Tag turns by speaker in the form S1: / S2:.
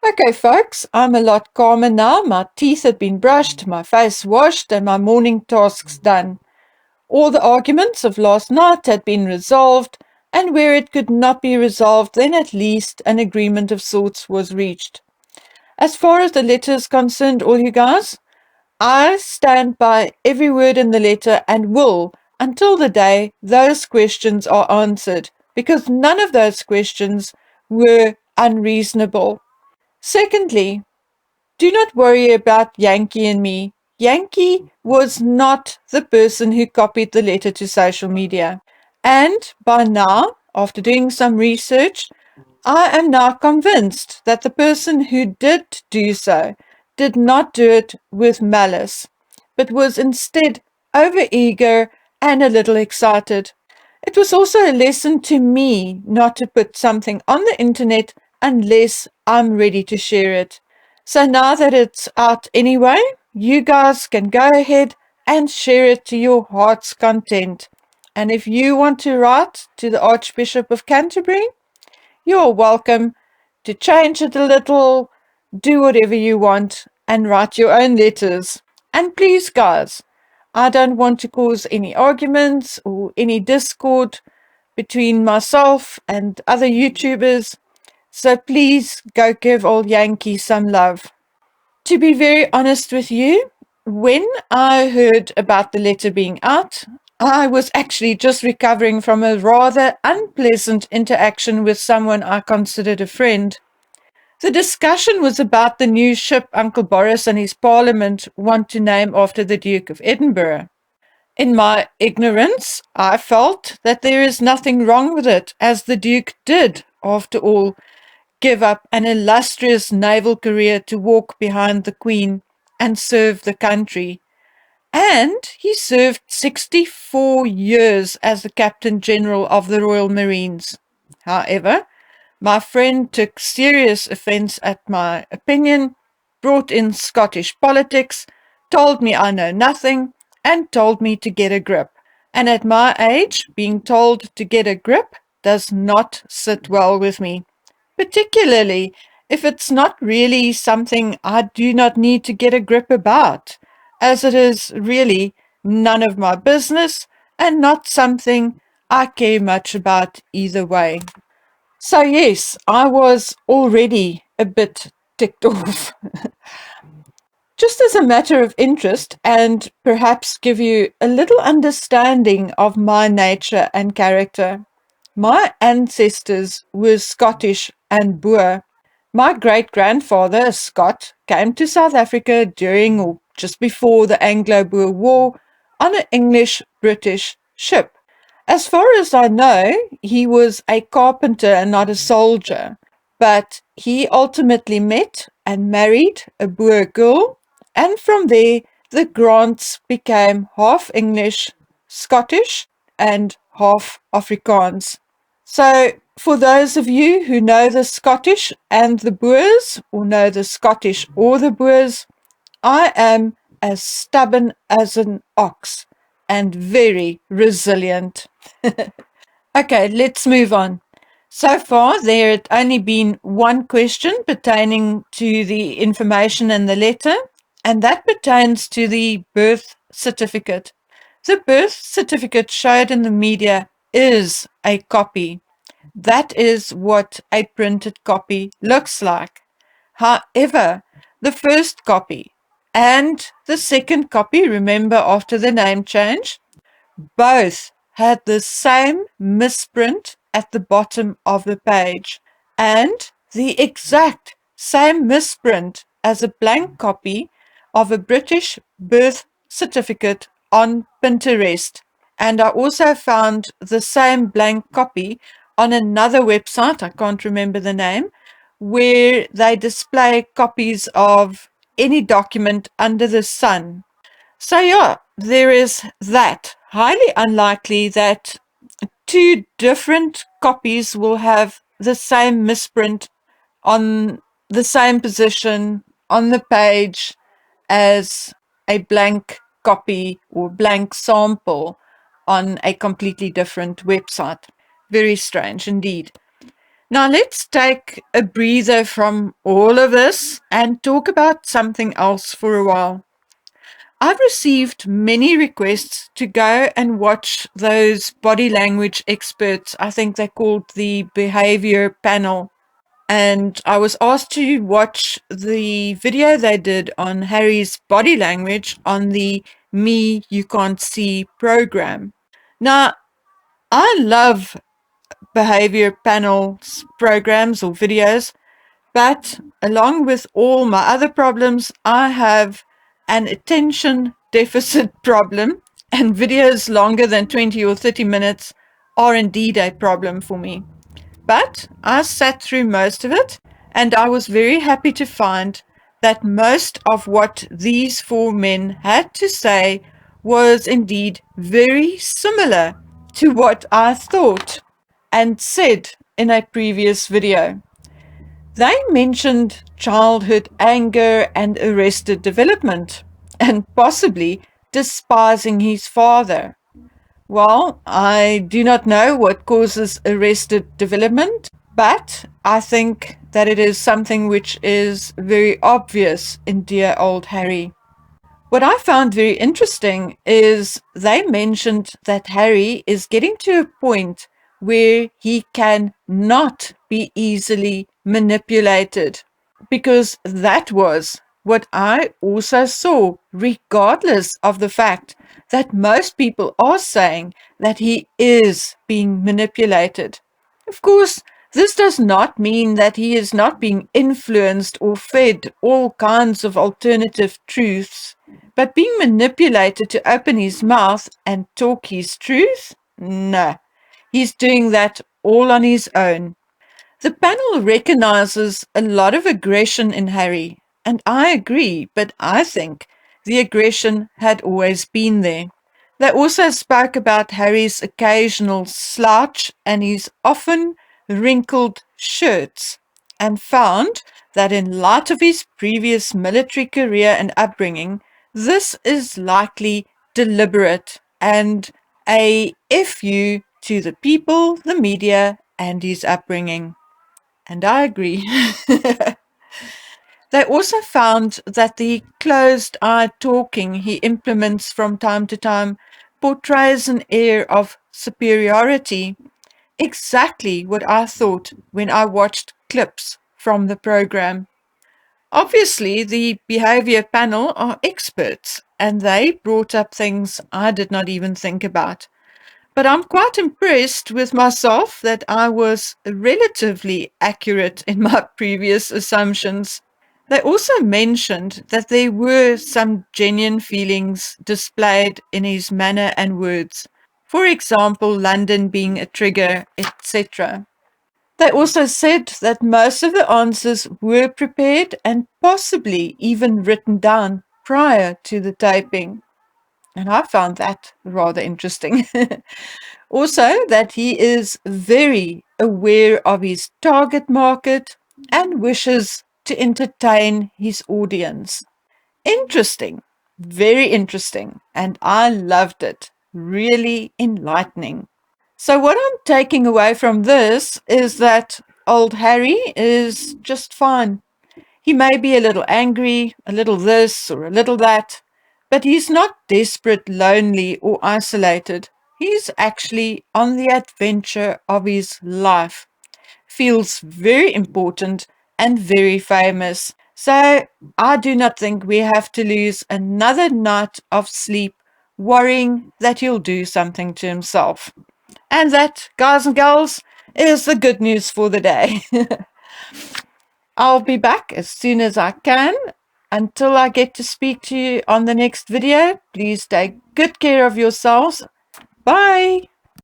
S1: Okay, folks, I'm a lot calmer now. My teeth have been brushed, my face washed, and my morning tasks done. All the arguments of last night had been resolved, and where it could not be resolved, then at least an agreement of sorts was reached. As far as the letter is concerned, all you guys, I stand by every word in the letter and will until the day those questions are answered, because none of those questions were unreasonable. Secondly, do not worry about Yankee and me. Yankee was not the person who copied the letter to social media. And by now, after doing some research, I am now convinced that the person who did do so did not do it with malice, but was instead overeager and a little excited. It was also a lesson to me not to put something on the internet unless I'm ready to share it. So now that it's out anyway, you guys can go ahead and share it to your heart's content. And if you want to write to the Archbishop of Canterbury, you're welcome to change it a little, do whatever you want, and write your own letters. And please, guys, I don't want to cause any arguments or any discord between myself and other YouTubers, so please go give old Yankee some love. To be very honest with you, when I heard about the letter being out, I was actually just recovering from a rather unpleasant interaction with someone I considered a friend. The discussion was about the new ship Uncle Boris and his parliament want to name after the Duke of Edinburgh. In my ignorance, I felt that there is nothing wrong with it, as the Duke did, after all, give up an illustrious naval career to walk behind the Queen and serve the country. And he served 64 years as the Captain General of the Royal Marines. However, my friend took serious offence at my opinion, brought in Scottish politics, told me I know nothing, and told me to get a grip. And at my age, being told to get a grip does not sit well with me, particularly if it's not really something I do not need to get a grip about, as it is really none of my business and not something I care much about either way. So yes, I was already a bit ticked off. Just as a matter of interest, and perhaps give you a little understanding of my nature and character, my ancestors were Scottish and Boer. My great-grandfather, a Scot, came to South Africa during or just before the Anglo-Boer War on an English-British ship. As far as I know, he was a carpenter and not a soldier, but he ultimately met and married a Boer girl, and from there the Grants became half English, Scottish, and half Afrikaans. So, for those of you who know the Scottish and the Boers, or know the Scottish or the Boers, I am as stubborn as an ox and very resilient. Okay, let's move on. So far, there had only been one question pertaining to the information in the letter, and that pertains to the birth certificate. The birth certificate showed in the media is a copy. That is what a printed copy looks like. However, the first copy and the second copy, remember after the name change, both had the same misprint at the bottom of the page and the exact same misprint as a blank copy of a British birth certificate on Pinterest. And I also found the same blank copy on another website, I can't remember the name, where they display copies of any document under the sun. So yeah, there is that. Highly unlikely that two different copies will have the same misprint on the same position on the page as a blank copy or blank sample on a completely different website. Very strange indeed. Now let's take a breather from all of this and talk about something else for a while. I've received many requests to go and watch those body language experts. I think they're called the behavior panel. And I was asked to watch the video they did on Harry's body language on the Me You Can't See program. Now, I love behavior panels programs or videos, but along with all my other problems, I have an attention deficit problem, and videos longer than 20 or 30 minutes are indeed a problem for me. But I sat through most of it, and I was very happy to find that most of what these four men had to say was indeed very similar to what I thought and said in a previous video. They mentioned childhood anger and arrested development, and possibly despising his father. Well, I do not know what causes arrested development, but I think that it is something which is very obvious in dear old Harry. What I found very interesting is they mentioned that Harry is getting to a point where he can not be easily manipulated, because that was what I also saw, regardless of the fact that most people are saying that he is being manipulated. Of course, this does not mean that he is not being influenced or fed all kinds of alternative truths, but being manipulated to open his mouth and talk his truth? No, he's doing that all on his own. The panel recognizes a lot of aggression in Harry, and I agree, but I think the aggression had always been there. They also spoke about Harry's occasional slouch and his often wrinkled shirts, and found that in light of his previous military career and upbringing, this is likely deliberate and a FU to the people, the media, and his upbringing. And I agree. They also found that the closed-eyed talking he implements from time to time portrays an air of superiority, exactly what I thought when I watched clips from the program. Obviously, the behavior panel are experts, and they brought up things I did not even think about. But I'm quite impressed with myself that I was relatively accurate in my previous assumptions. They also mentioned that there were some genuine feelings displayed in his manner and words. For example, London being a trigger, etc. They also said that most of the answers were prepared and possibly even written down prior to the taping. And I found that rather interesting. Also, that he is very aware of his target market and wishes to entertain his audience. Interesting, very interesting, and I loved it. Really enlightening. So, what I'm taking away from this is that old Harry is just fine. He may be a little angry, a little this or a little that, but he's not desperate, lonely, or isolated. He's actually on the adventure of his life, feels very important and very famous. So I do not think we have to lose another night of sleep worrying that he'll do something to himself. And that, guys and girls, is the good news for the day. I'll be back as soon as I can. Until I get to speak to you on the next video, please take good care of yourselves. Bye.